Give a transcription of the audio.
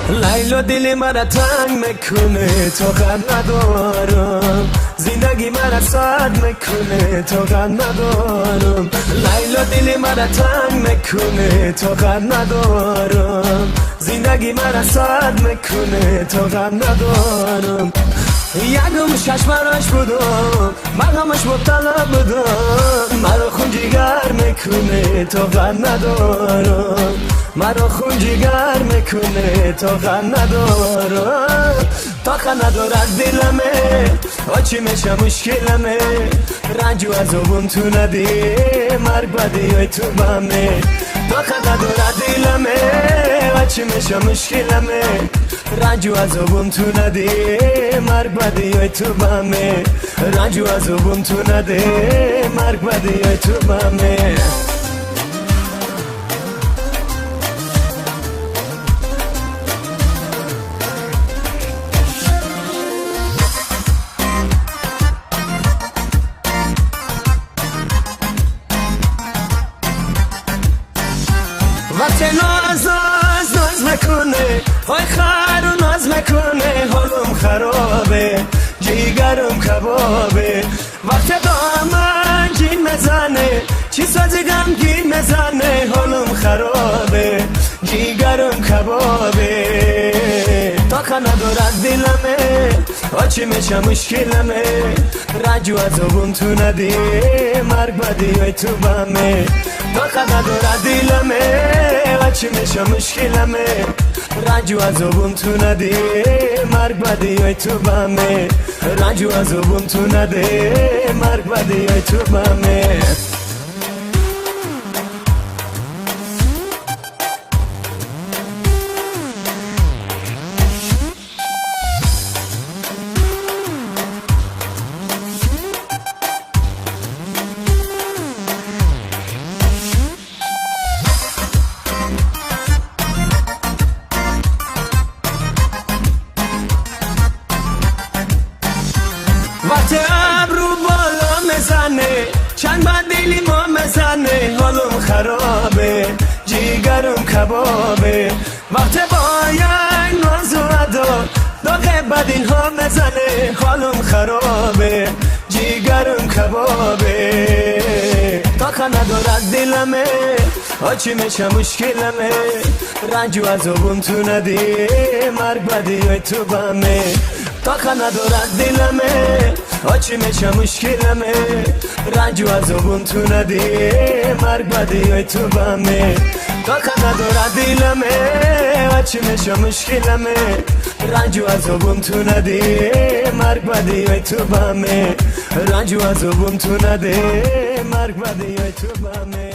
لیلا دل مرا تنگ میکنه تا غم ندارم، زندگی مرا سرد میکنه تا غم ندارم. لیلا دل مرا تنگ میکنه تا غم ندارم، زندگی مرا سرد میکنه تا غم ندارم. یکم چشمانش بودم من همش مبتلا بودم، مرا خون جگر میکنه تا غم ندارم، مرا خون جگر میکنه تا غم ندارم. طاقت ندارد دلمه آچی میشه مشکلمه، رنج و عذابم تو ندی مرگ بدی های تو بمه. طاقت ندارد دلمه آچی میشه مشکلمه، رنج و عذابم تو ندی مرگ بدی های تو بمه، رنج و عذابم تو ندی مرگ بدی های تو بمه. وقتی ناز میکنه وای خر و ناز میکنه، حالم خرابه جیگرم کبابه. وقتی با من جین میزنه چی سازی غمگین میزنه، حالم خرابه جیگرم کبابه. طاقت ندارد دلمه آچی میشه مشکلمه، رنج و عذابم تو ندی مرگ بدی های تو بمه. طاقت ندارد دلمه آچی میشه مشکلمه، رنج و عذابم تو ندی مرگ بدی های تو بمه، رنج و عذابم تو ندی مرگ بدی های تو بمه. وقتی ابرو بالا میزنه چند بد دلی ما میزنه، حالم خرابه جیگرم کبابه. وقتی با یک ناز و ادا داغ بد اینها میزنه، حالم خرابه جیگرم کبابه. طاقت ندارد دلمه آچی میشه مشکلمه، رنج و عذابم تو ندی مرگ بدی های تو بمه. طاقت ندارد دلمه آچی میشه مشکلمه، رنج و عذابم تو ندی مرگ بدی های تو بمه. طاقت ندارد دلمه آچی میشه مشکلمه، رنج و عذابم تو ندی مرگ بدی های تو بمه، رنج و عذابم تو ندی مرگ بدی های تو بمه.